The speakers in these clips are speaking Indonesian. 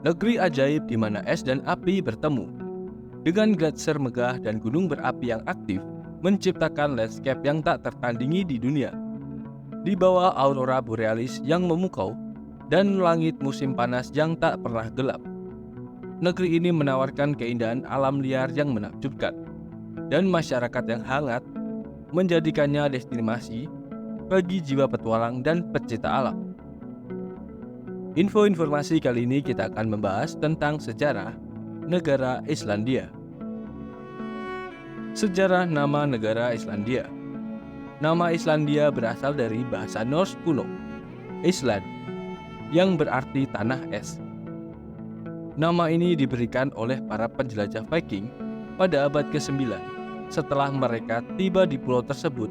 negeri ajaib di mana es dan api bertemu. Dengan gletser megah dan gunung berapi yang aktif, menciptakan landscape yang tak tertandingi di dunia. Di bawah aurora borealis yang memukau dan langit musim panas yang tak pernah gelap, negeri ini menawarkan keindahan alam liar yang menakjubkan, dan masyarakat yang hangat menjadikannya destinasi bagi jiwa petualang dan pecinta alam. Informasi kali ini kita akan membahas tentang sejarah negara Islandia. Sejarah nama negara Islandia. Nama Islandia berasal dari bahasa Norse kuno, Island, yang berarti tanah es. Nama ini diberikan oleh para penjelajah Viking pada abad ke-9 setelah mereka tiba di pulau tersebut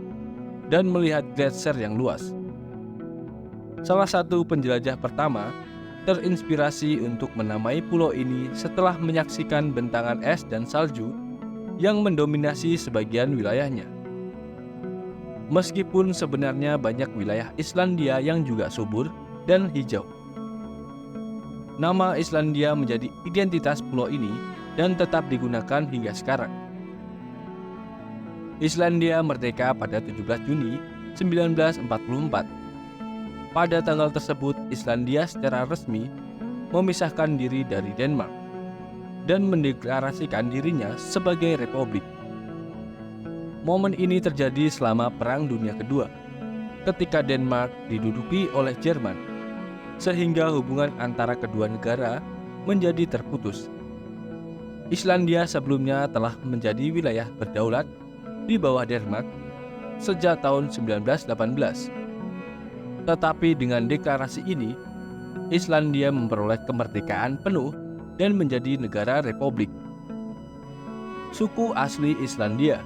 dan melihat gletser yang luas. Salah satu penjelajah pertama terinspirasi untuk menamai pulau ini setelah menyaksikan bentangan es dan salju yang mendominasi sebagian wilayahnya. Meskipun sebenarnya banyak wilayah Islandia yang juga subur dan hijau, nama Islandia menjadi identitas pulau ini dan tetap digunakan hingga sekarang. Islandia merdeka pada 17 Juni 1944. Pada tanggal tersebut, Islandia secara resmi memisahkan diri dari Denmark dan mendeklarasikan dirinya sebagai republik. Momen ini terjadi selama Perang Dunia Kedua, ketika Denmark diduduki oleh Jerman, sehingga hubungan antara kedua negara menjadi terputus. Islandia sebelumnya telah menjadi wilayah berdaulat di bawah Denmark sejak tahun 1918. Tetapi dengan deklarasi ini, Islandia memperoleh kemerdekaan penuh dan menjadi negara republik. Suku asli Islandia.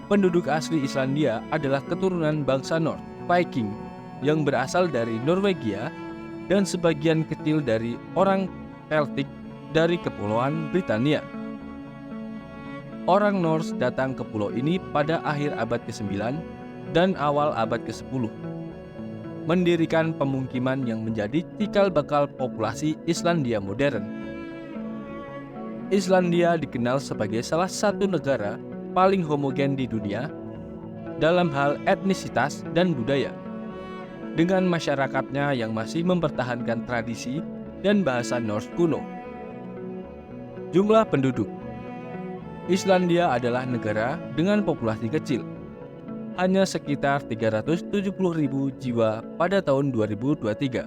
Penduduk asli Islandia adalah keturunan bangsa Norse, Viking, yang berasal dari Norwegia dan sebagian kecil dari orang Celtic dari Kepulauan Britania. Orang Norse datang ke pulau ini pada akhir abad ke-9 dan awal abad ke-10, mendirikan pemukiman yang menjadi cikal bakal populasi Islandia modern. Islandia dikenal sebagai salah satu negara paling homogen di dunia dalam hal etnisitas dan budaya, dengan masyarakatnya yang masih mempertahankan tradisi dan bahasa Norse kuno. Jumlah penduduk. Islandia adalah negara dengan populasi kecil, hanya sekitar 370.000 jiwa pada tahun 2023.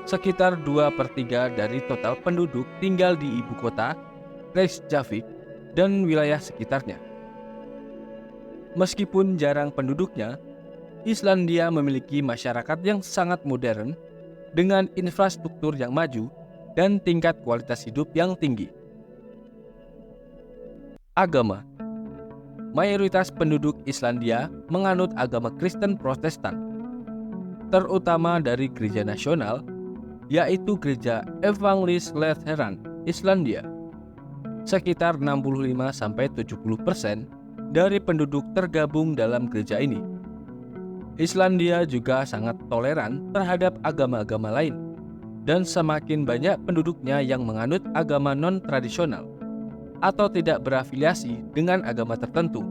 Sekitar 2/3 dari total penduduk tinggal di ibu kota, Reykjavik, dan wilayah sekitarnya. Meskipun jarang penduduknya, Islandia memiliki masyarakat yang sangat modern dengan infrastruktur yang maju dan tingkat kualitas hidup yang tinggi. Agama. Mayoritas penduduk Islandia menganut agama Kristen Protestan, terutama dari gereja nasional, yaitu Gereja Evangelis Lutheran Islandia. Sekitar 65-70% dari penduduk tergabung dalam gereja ini. Islandia juga sangat toleran terhadap agama-agama lain, dan semakin banyak penduduknya yang menganut agama non-tradisional atau tidak berafiliasi dengan agama tertentu.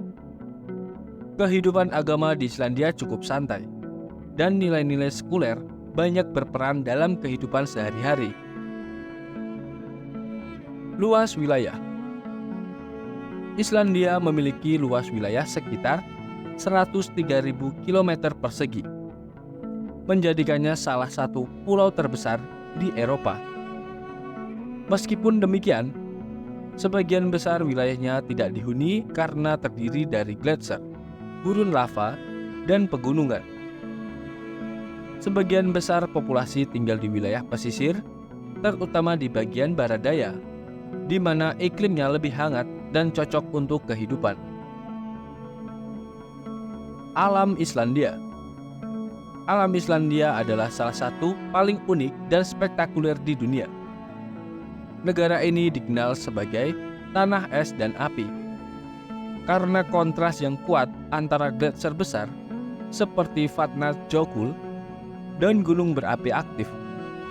Kehidupan agama di Islandia cukup santai, dan nilai-nilai sekuler banyak berperan dalam kehidupan sehari-hari. Luas wilayah. Islandia memiliki luas wilayah sekitar 103.000 km persegi, menjadikannya salah satu pulau terbesar di Eropa. Meskipun demikian, sebagian besar wilayahnya tidak dihuni karena terdiri dari gletser, gurun lava, dan pegunungan. Sebagian besar populasi tinggal di wilayah pesisir, terutama di bagian barat daya, di mana iklimnya lebih hangat dan cocok untuk kehidupan. Alam Islandia. Alam Islandia adalah salah satu paling unik dan spektakuler di dunia. Negara ini dikenal sebagai tanah es dan api karena kontras yang kuat antara gletser besar seperti Vatnajökull dan gunung berapi aktif.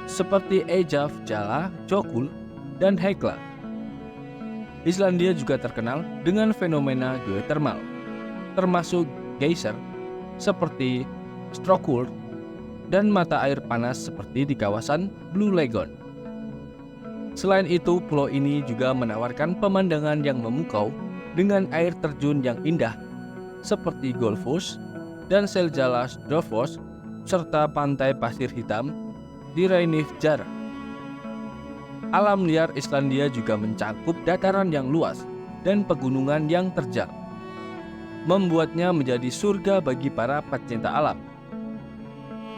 seperti Eyjafjallajökull, Jokul, dan Hekla. Islandia juga terkenal dengan fenomena geotermal, termasuk geyser seperti Strokkur dan mata air panas seperti di kawasan Blue Lagoon. Selain itu, pulau ini juga menawarkan pemandangan yang memukau dengan air terjun yang indah seperti Gullfoss dan Seljalandsfoss serta pantai pasir hitam di Reynisfjara. Alam liar Islandia juga mencakup dataran yang luas dan pegunungan yang terjal, membuatnya menjadi surga bagi para pecinta alam.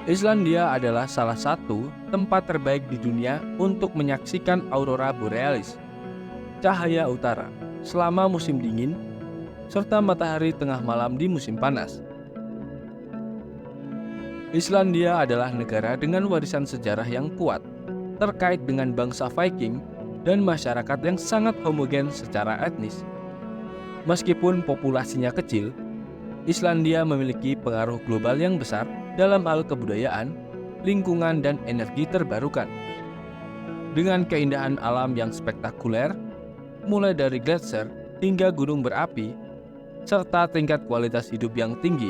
Islandia adalah salah satu tempat terbaik di dunia untuk menyaksikan aurora borealis, cahaya utara, selama musim dingin, serta matahari tengah malam di musim panas. Islandia adalah negara dengan warisan sejarah yang kuat terkait dengan bangsa Viking dan masyarakat yang sangat homogen secara etnis. Meskipun populasinya kecil, Islandia memiliki pengaruh global yang besar dalam hal kebudayaan, lingkungan, dan energi terbarukan. Dengan keindahan alam yang spektakuler, mulai dari gletser hingga gunung berapi, serta tingkat kualitas hidup yang tinggi,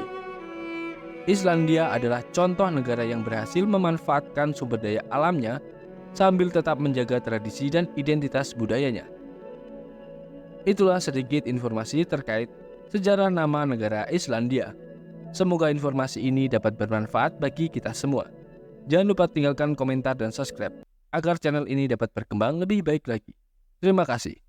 Islandia adalah contoh negara yang berhasil memanfaatkan sumber daya alamnya sambil tetap menjaga tradisi dan identitas budayanya. Itulah sedikit informasi terkait sejarah nama negara Islandia. Semoga informasi ini dapat bermanfaat bagi kita semua. Jangan lupa tinggalkan komentar dan subscribe agar channel ini dapat berkembang lebih baik lagi. Terima kasih.